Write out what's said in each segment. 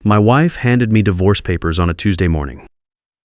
My wife handed me divorce papers on a Tuesday morning.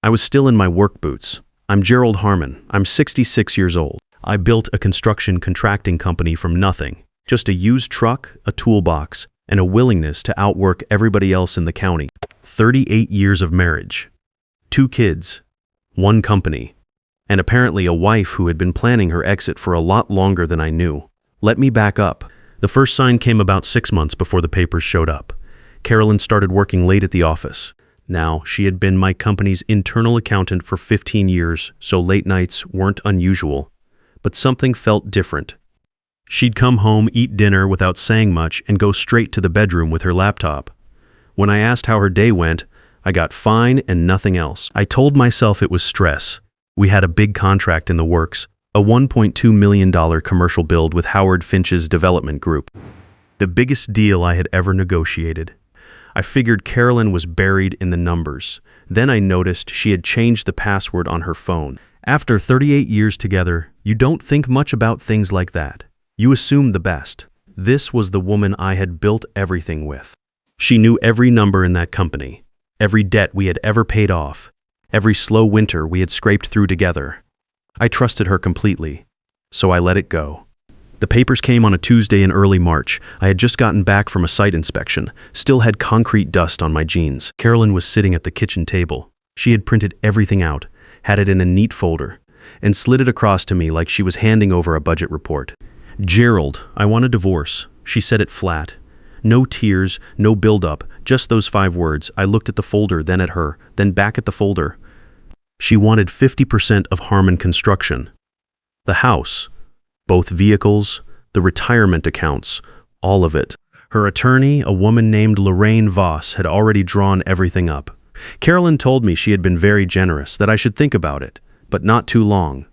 I was still in my work boots. I'm Gerald Harmon. I'm 66 years old. I built a construction contracting company from nothing. Just a used truck, a toolbox, and a willingness to outwork everybody else in the county. 38 years of marriage. 2 kids. 1 company. And apparently a wife who had been planning her exit for a lot longer than I knew. Let me back up. The first sign came about 6 months before the papers showed up. Carolyn started working late at the office. Now, she had been my company's internal accountant for 15 years, so late nights weren't unusual. But something felt different. She'd come home, eat dinner without saying much, and go straight to the bedroom with her laptop. When I asked how her day went, I got fine and nothing else. I told myself it was stress. We had a big contract in the works, a $1.2 million commercial build with Howard Finch's development group. The biggest deal I had ever negotiated. I figured Carolyn was buried in the numbers. Then I noticed she had changed the password on her phone. After 38 years together, you don't think much about things like that. You assume the best. This was the woman I had built everything with. She knew every number in that company, every debt we had ever paid off, every slow winter we had scraped through together. I trusted her completely, so I let it go. The papers came on a Tuesday in early March. I had just gotten back from a site inspection, still had concrete dust on my jeans. Carolyn was sitting at the kitchen table. She had printed everything out, had it in a neat folder, and slid it across to me like she was handing over a budget report. "Gerald, I want a divorce." She said it flat. No tears, no build-up, just those 5 words. I looked at the folder, then at her, then back at the folder. She wanted 50% of Harmon Construction. The house, both vehicles, the retirement accounts, all of it. Her attorney, a woman named Lorraine Voss, had already drawn everything up. Carolyn told me she had been very generous, that I should think about it, but not too long.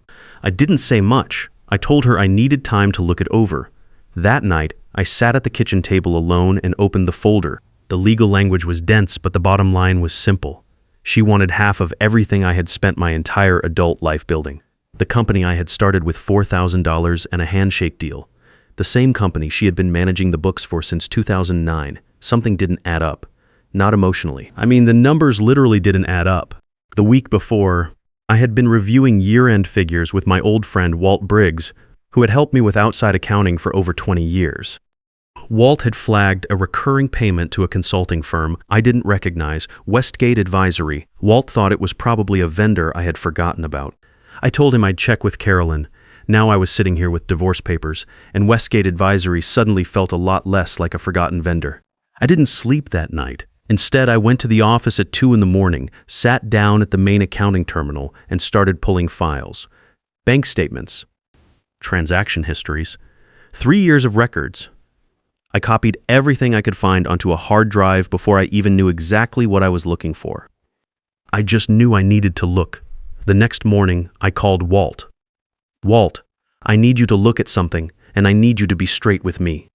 I didn't say much. I told her I needed time to look it over. That night, I sat at the kitchen table alone and opened the folder. The legal language was dense, but the bottom line was simple. She wanted half of everything I had spent my entire adult life building. The company I had started with $4,000 and a handshake deal. The same company she had been managing the books for since 2009. Something didn't add up. Not emotionally. I mean, the numbers literally didn't add up. The week before, I had been reviewing year-end figures with my old friend Walt Briggs, who had helped me with outside accounting for over 20 years. Walt had flagged a recurring payment to a consulting firm I didn't recognize, Westgate Advisory. Walt thought it was probably a vendor I had forgotten about. I told him I'd check with Carolyn. Now I was sitting here with divorce papers, and Westgate Advisory suddenly felt a lot less like a forgotten vendor. I didn't sleep that night. Instead, I went to the office at 2 in the morning, sat down at the main accounting terminal, and started pulling files. Bank statements, transaction histories, 3 years of records. I copied everything I could find onto a hard drive before I even knew exactly what I was looking for. I just knew I needed to look. The next morning, I called Walt. "Walt, I need you to look at something, and I need you to be straight with me."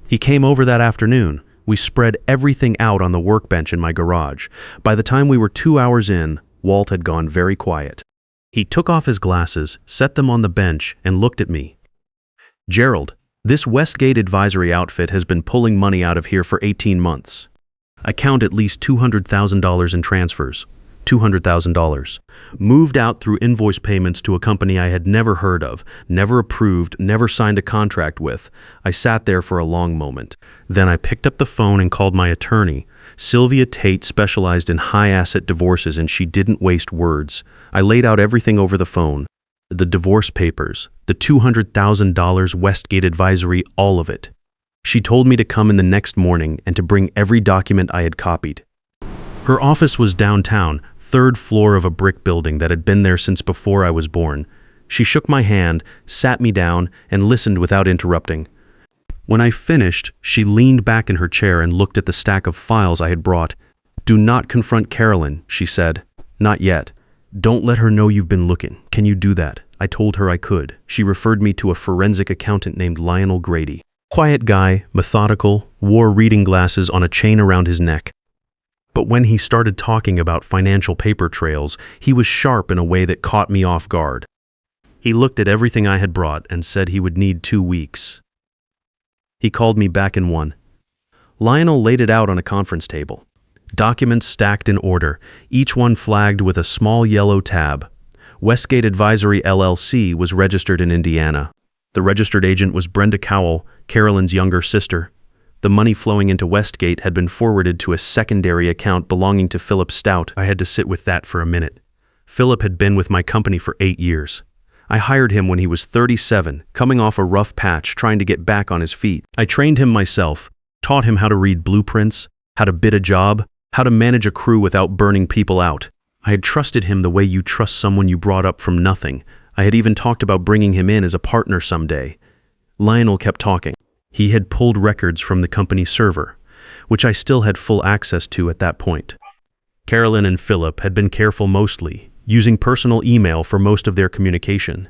He came over that afternoon. We spread everything out on the workbench in my garage. By the time we were 2 hours in, Walt had gone very quiet. He took off his glasses, set them on the bench, and looked at me. "Gerald, this Westgate Advisory outfit has been pulling money out of here for 18 months. I count at least $200,000 in transfers. $200,000. Moved out through invoice payments to a company I had never heard of, never approved, never signed a contract with. I sat there for a long moment. Then I picked up the phone and called my attorney. Sylvia Tate specialized in high-asset divorces, and she didn't waste words. I laid out everything over the phone. The divorce papers, the $200,000 Westgate Advisory, all of it. She told me to come in the next morning and to bring every document I had copied. Her office was downtown, 3rd floor of a brick building that had been there since before I was born. She shook my hand, sat me down, and listened without interrupting. When I finished, she leaned back in her chair and looked at the stack of files I had brought. "Do not confront Carolyn," she said. "Not yet. Don't let her know you've been looking. Can you do that?" I told her I could. She referred me to a forensic accountant named Lionel Grady. Quiet guy, methodical, wore reading glasses on a chain around his neck. But when he started talking about financial paper trails, he was sharp in a way that caught me off guard. He looked at everything I had brought and said he would need 2 weeks. He called me back in 1. Lionel laid it out on a conference table. Documents stacked in order, each one flagged with a small yellow tab. Westgate Advisory LLC was registered in Indiana. The registered agent was Brenda Cowell, Carolyn's younger sister. The money flowing into Westgate had been forwarded to a secondary account belonging to Philip Stout. I had to sit with that for a minute. Philip had been with my company for 8 years. I hired him when he was 37, coming off a rough patch, trying to get back on his feet. I trained him myself, taught him how to read blueprints, how to bid a job, how to manage a crew without burning people out. I had trusted him the way you trust someone you brought up from nothing. I had even talked about bringing him in as a partner someday. Lionel kept talking. He had pulled records from the company server, which I still had full access to at that point. Carolyn and Philip had been careful mostly, using personal email for most of their communication.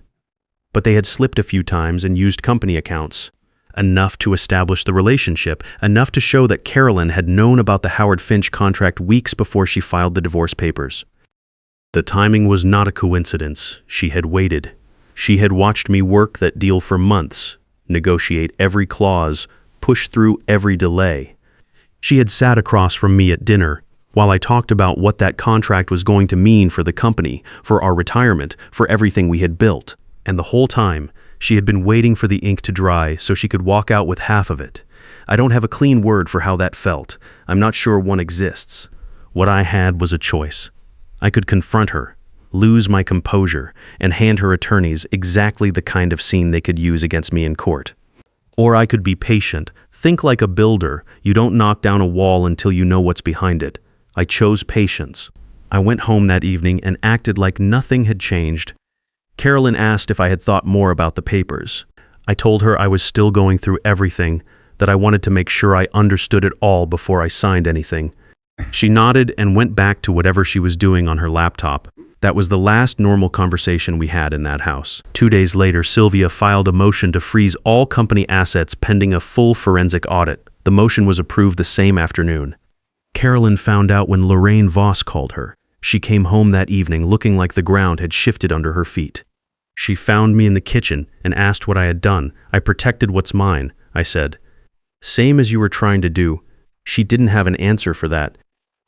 But they had slipped a few times and used company accounts. Enough to establish the relationship, enough to show that Carolyn had known about the Howard Finch contract weeks before she filed the divorce papers. The timing was not a coincidence. She had waited. She had watched me work that deal for months, negotiate every clause, push through every delay. She had sat across from me at dinner while I talked about what that contract was going to mean for the company, for our retirement, for everything we had built. And the whole time, she had been waiting for the ink to dry so she could walk out with half of it. I don't have a clean word for how that felt. I'm not sure one exists. What I had was a choice. I could confront her, lose my composure, and hand her attorneys exactly the kind of scene they could use against me in court. Or I could be patient, think like a builder. You don't knock down a wall until you know what's behind it. I chose patience. I went home that evening and acted like nothing had changed. Carolyn asked if I had thought more about the papers. I told her I was still going through everything, that I wanted to make sure I understood it all before I signed anything. She nodded and went back to whatever she was doing on her laptop. That was the last normal conversation we had in that house. 2 days later, Sylvia filed a motion to freeze all company assets pending a full forensic audit. The motion was approved the same afternoon. Carolyn found out when Lorraine Voss called her. She came home that evening looking like the ground had shifted under her feet. She found me in the kitchen and asked what I had done. I protected what's mine, I said. Same as you were trying to do. She didn't have an answer for that.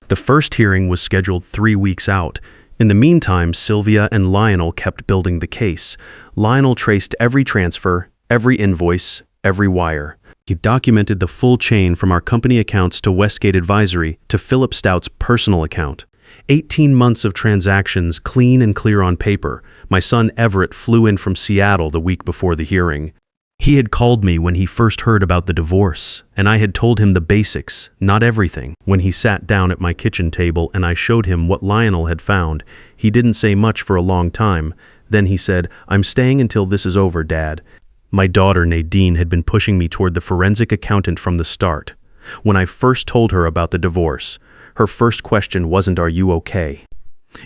The first hearing was scheduled 3 weeks out. In the meantime, Sylvia and Lionel kept building the case. Lionel traced every transfer, every invoice, every wire. He documented the full chain from our company accounts to Westgate Advisory to Philip Stout's personal account. 18 months of transactions, clean and clear on paper. My son Everett flew in from Seattle the week before the hearing. He had called me when he first heard about the divorce, and I had told him the basics, not everything. When he sat down at my kitchen table and I showed him what Lionel had found, he didn't say much for a long time. Then he said, "I'm staying until this is over, Dad." My daughter Nadine had been pushing me toward the forensic accountant from the start. When I first told her about the divorce, her first question wasn't, "Are you okay?"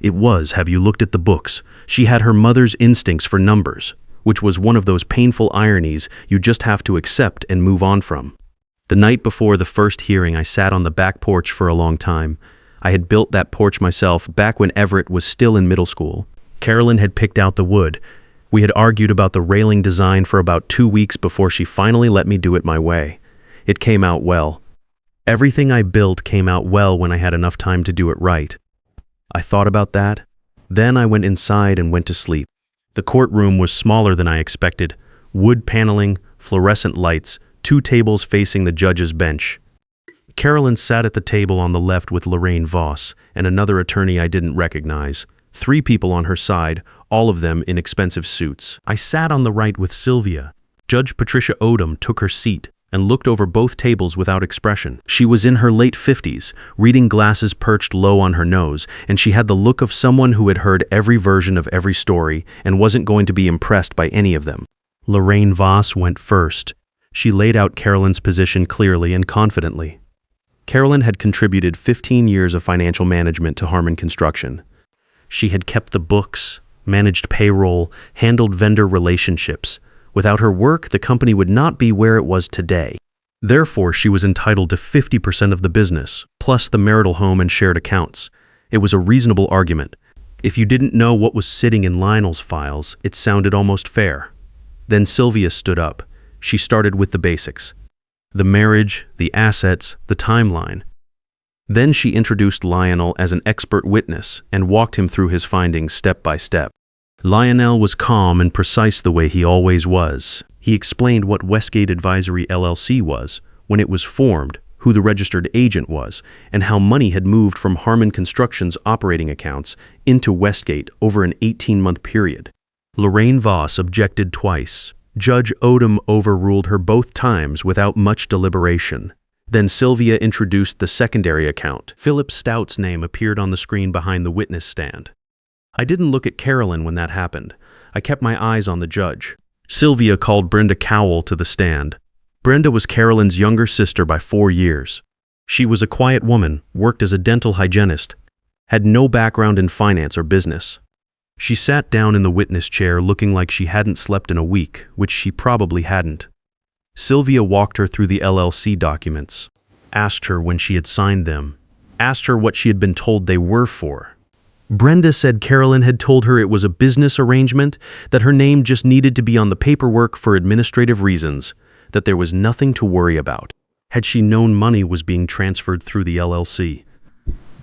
It was, "Have you looked at the books?" She had her mother's instincts for numbers, which was one of those painful ironies you just have to accept and move on from. The night before the first hearing, I sat on the back porch for a long time. I had built that porch myself back when Everett was still in middle school. Carolyn had picked out the wood. We had argued about the railing design for about 2 weeks before she finally let me do it my way. It came out well. Everything I built came out well when I had enough time to do it right. I thought about that. Then I went inside and went to sleep. The courtroom was smaller than I expected. Wood paneling, fluorescent lights, 2 tables facing the judge's bench. Carolyn sat at the table on the left with Lorraine Voss and another attorney I didn't recognize. 3 people on her side, all of them in expensive suits. I sat on the right with Sylvia. Judge Patricia Odom took her seat and looked over both tables without expression. She was in her late 50s, reading glasses perched low on her nose, and she had the look of someone who had heard every version of every story and wasn't going to be impressed by any of them. Lorraine Voss went first. She laid out Carolyn's position clearly and confidently. Carolyn had contributed 15 years of financial management to Harmon Construction. She had kept the books, managed payroll, handled vendor relationships. Without her work, the company would not be where it was today. Therefore, she was entitled to 50% of the business, plus the marital home and shared accounts. It was a reasonable argument. If you didn't know what was sitting in Lionel's files, it sounded almost fair. Then Sylvia stood up. She started with the basics. The marriage, the assets, the timeline. Then she introduced Lionel as an expert witness and walked him through his findings step by step. Lionel was calm and precise the way he always was. He explained what Westgate Advisory LLC was, when it was formed, who the registered agent was, and how money had moved from Harmon Construction's operating accounts into Westgate over an 18-month period. Lorraine Voss objected twice. Judge Odom overruled her both times without much deliberation. Then Sylvia introduced the secondary account. Philip Stout's name appeared on the screen behind the witness stand. I didn't look at Carolyn when that happened. I kept my eyes on the judge. Sylvia called Brenda Cowell to the stand. Brenda was Carolyn's younger sister by 4 years. She was a quiet woman, worked as a dental hygienist, had no background in finance or business. She sat down in the witness chair looking like she hadn't slept in a week, which she probably hadn't. Sylvia walked her through the LLC documents, asked her when she had signed them, asked her what she had been told they were for. Brenda said Carolyn had told her it was a business arrangement, that her name just needed to be on the paperwork for administrative reasons, that there was nothing to worry about. Had she known money was being transferred through the LLC?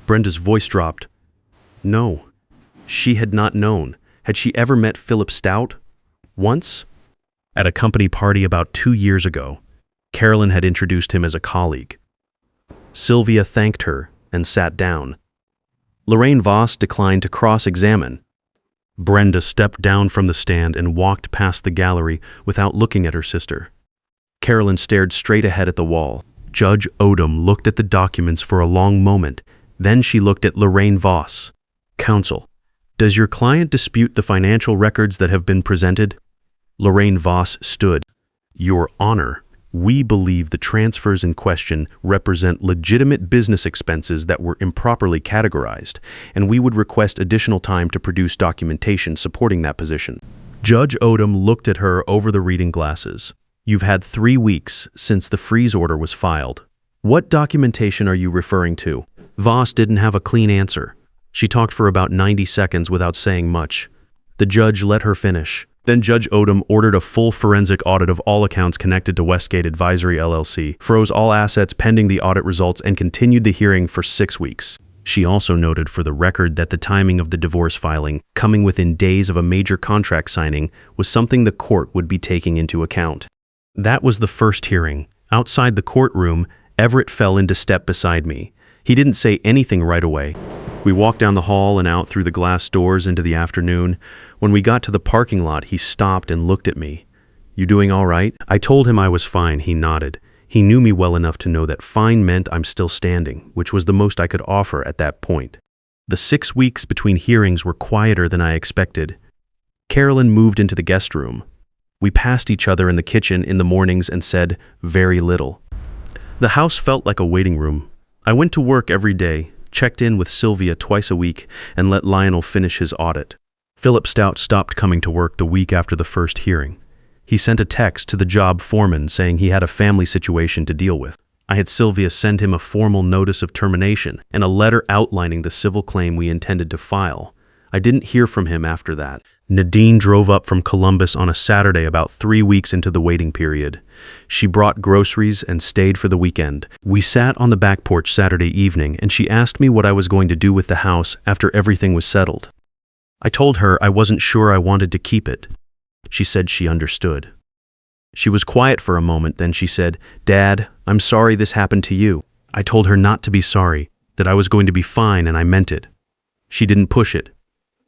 Brenda's voice dropped. No. She had not known. Had she ever met Philip Stout? Once? At a company party about 2 years ago, Carolyn had introduced him as a colleague. Sylvia thanked her and sat down. Lorraine Voss declined to cross-examine. Brenda stepped down from the stand and walked past the gallery without looking at her sister. Carolyn stared straight ahead at the wall. Judge Odom looked at the documents for a long moment. Then she looked at Lorraine Voss. Counsel, does your client dispute the financial records that have been presented? Lorraine Voss stood. Your Honor, we believe the transfers in question represent legitimate business expenses that were improperly categorized, and we would request additional time to produce documentation supporting that position. Judge Odom looked at her over the reading glasses. You've had 3 weeks since the freeze order was filed. What documentation are you referring to? Voss didn't have a clean answer. She talked for about 90 seconds without saying much. The judge let her finish. Then Judge Odom ordered a full forensic audit of all accounts connected to Westgate Advisory LLC, froze all assets pending the audit results, and continued the hearing for 6 weeks. She also noted for the record that the timing of the divorce filing, coming within days of a major contract signing, was something the court would be taking into account. That was the first hearing. Outside the courtroom, Everett fell into step beside me. He didn't say anything right away. We walked down the hall and out through the glass doors into the afternoon. When we got to the parking lot, he stopped and looked at me. You doing all right? I told him I was fine. He nodded. He knew me well enough to know that fine meant I'm still standing, which was the most I could offer at that point. The 6 weeks between hearings were quieter than I expected. Carolyn moved into the guest room. We passed each other in the kitchen in the mornings and said very little. The house felt like a waiting room. I went to work every day, checked in with Sylvia twice a week, and let Lionel finish his audit. Philip Stout stopped coming to work the week after the first hearing. He sent a text to the job foreman saying he had a family situation to deal with. I had Sylvia send him a formal notice of termination and a letter outlining the civil claim we intended to file. I didn't hear from him after that. Nadine drove up from Columbus on a Saturday about 3 weeks into the waiting period. She brought groceries and stayed for the weekend. We sat on the back porch Saturday evening, and she asked me what I was going to do with the house after everything was settled. I told her I wasn't sure I wanted to keep it. She said she understood. She was quiet for a moment, then she said, "Dad, I'm sorry this happened to you." I told her not to be sorry, that I was going to be fine, and I meant it. She didn't push it.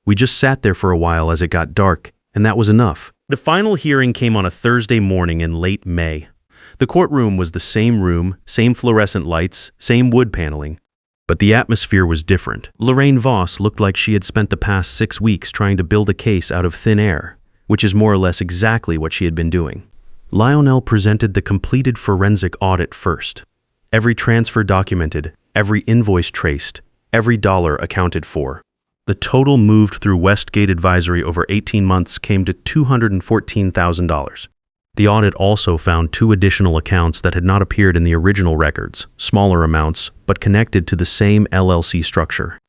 We just sat there for a while as it got dark, and that was enough. The final hearing came on a Thursday morning in late May. The courtroom was the same room, same fluorescent lights, same wood paneling, but the atmosphere was different. Lorraine Voss looked like she had spent the past 6 weeks trying to build a case out of thin air, which is more or less exactly what she had been doing. Lionel presented the completed forensic audit first. Every transfer documented, every invoice traced, every dollar accounted for. The total moved through Westgate Advisory over 18 months came to $214,000. The audit also found 2 additional accounts that had not appeared in the original records, smaller amounts, but connected to the same LLC structure.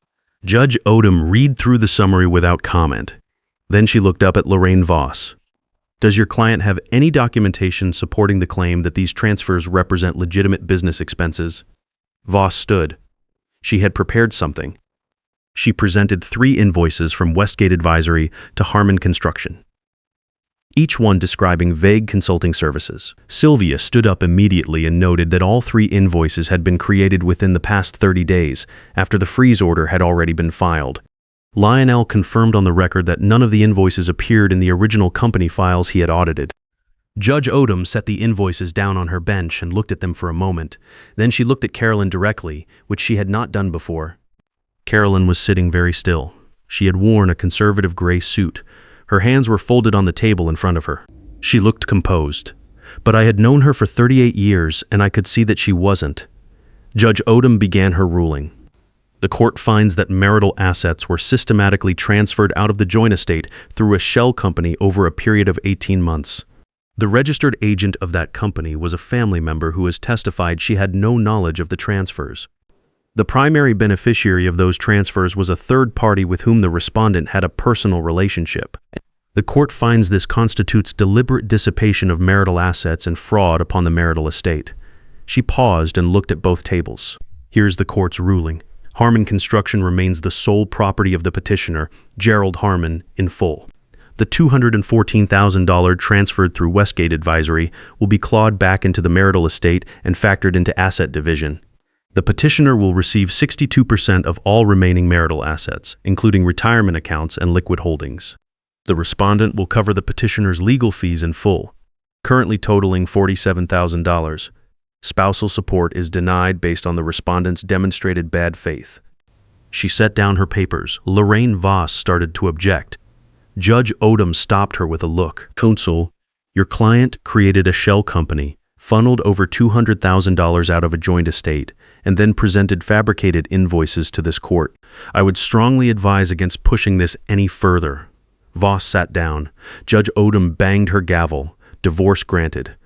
Judge Odom read through the summary without comment. Then she looked up at Lorraine Voss. Does your client have any documentation supporting the claim that these transfers represent legitimate business expenses? Voss stood. She had prepared something. She presented 3 invoices from Westgate Advisory to Harmon Construction, each one describing vague consulting services. Sylvia stood up immediately and noted that all 3 invoices had been created within the past 30 days, after the freeze order had already been filed. Lionel confirmed on the record that none of the invoices appeared in the original company files he had audited. Judge Odom set the invoices down on her bench and looked at them for a moment. Then she looked at Carolyn directly, which she had not done before. Carolyn was sitting very still. She had worn a conservative gray suit. Her hands were folded on the table in front of her. She looked composed. But I had known her for 38 years, and I could see that she wasn't. Judge Odom began her ruling. The court finds that marital assets were systematically transferred out of the joint estate through a shell company over a period of 18 months. The registered agent of that company was a family member who has testified she had no knowledge of the transfers. The primary beneficiary of those transfers was a third party with whom the respondent had a personal relationship. The court finds this constitutes deliberate dissipation of marital assets and fraud upon the marital estate. She paused and looked at both tables. Here's the court's ruling. Harmon Construction remains the sole property of the petitioner, Gerald Harmon, in full. The $214,000 transferred through Westgate Advisory will be clawed back into the marital estate and factored into asset division. The petitioner will receive 62% of all remaining marital assets, including retirement accounts and liquid holdings. The respondent will cover the petitioner's legal fees in full, currently totaling $47,000. Spousal support is denied based on the respondent's demonstrated bad faith. She set down her papers. Lorraine Voss started to object. Judge Odom stopped her with a look. Counsel, your client created a shell company, funneled over $200,000 out of a joint estate, and then presented fabricated invoices to this court. I would strongly advise against pushing this any further. Voss sat down. Judge Odom banged her gavel. Divorce granted.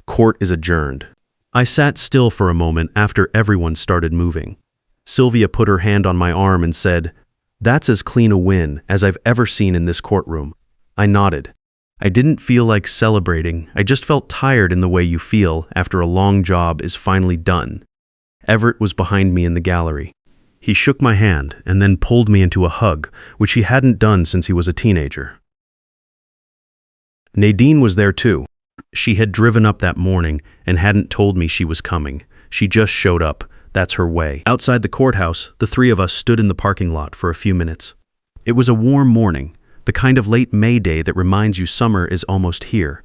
Court is adjourned. I sat still for a moment after everyone started moving. Sylvia put her hand on my arm and said, "That's as clean a win as I've ever seen in this courtroom." I nodded. I didn't feel like celebrating. I just felt tired in the way you feel after a long job is finally done. Everett was behind me in the gallery. He shook my hand and then pulled me into a hug, which he hadn't done since he was a teenager. Nadine was there too. She had driven up that morning and hadn't told me she was coming. She just showed up. That's her way. Outside the courthouse, the 3 of us stood in the parking lot for a few minutes. It was a warm morning, the kind of late May day that reminds you summer is almost here.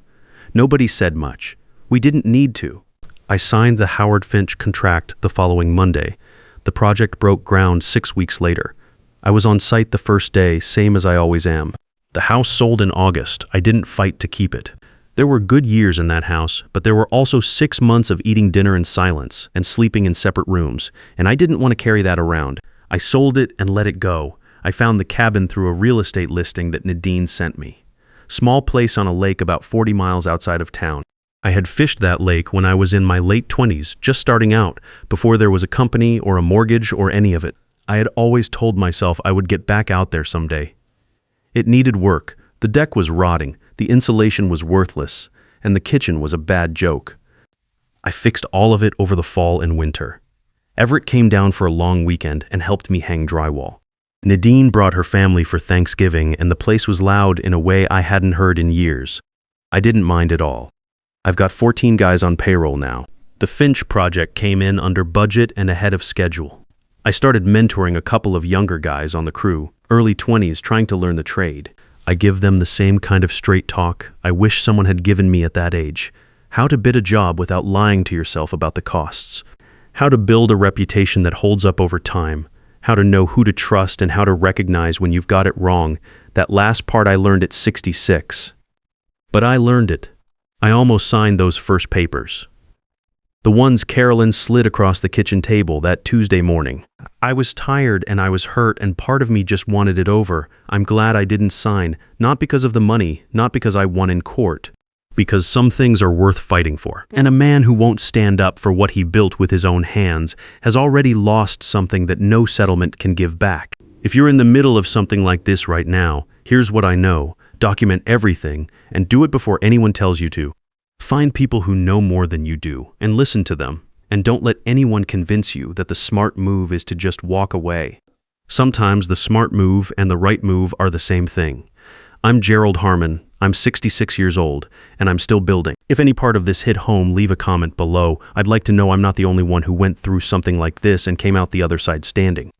Nobody said much. We didn't need to. I signed the Howard Finch contract the following Monday. The project broke ground 6 weeks later. I was on site the first day, same as I always am. The house sold in August. I didn't fight to keep it. There were good years in that house, but there were also 6 months of eating dinner in silence and sleeping in separate rooms, and I didn't want to carry that around. I sold it and let it go. I found the cabin through a real estate listing that Nadine sent me. Small place on a lake about 40 miles outside of town. I had fished that lake when I was in my late 20s, just starting out, before there was a company or a mortgage or any of it. I had always told myself I would get back out there someday. It needed work. The deck was rotting, the insulation was worthless, and the kitchen was a bad joke. I fixed all of it over the fall and winter. Everett came down for a long weekend and helped me hang drywall. Nadine brought her family for Thanksgiving, and the place was loud in a way I hadn't heard in years. I didn't mind at all. I've got 14 guys on payroll now. The Finch project came in under budget and ahead of schedule. I started mentoring a couple of younger guys on the crew, early 20s, trying to learn the trade. I give them the same kind of straight talk I wish someone had given me at that age. How to bid a job without lying to yourself about the costs. How to build a reputation that holds up over time. How to know who to trust and how to recognize when you've got it wrong. That last part I learned at 66. But I learned it. I almost signed those first papers. The ones Carolyn slid across the kitchen table that Tuesday morning. I was tired and I was hurt, and part of me just wanted it over. I'm glad I didn't sign, not because of the money, not because I won in court, because some things are worth fighting for. And a man who won't stand up for what he built with his own hands has already lost something that no settlement can give back. If you're in the middle of something like this right now, here's what I know. Document everything and do it before anyone tells you to. Find people who know more than you do and listen to them. And don't let anyone convince you that the smart move is to just walk away. Sometimes the smart move and the right move are the same thing. I'm Gerald Harmon, I'm 66 years old, and I'm still building. If any part of this hit home, leave a comment below. I'd like to know I'm not the only one who went through something like this and came out the other side standing.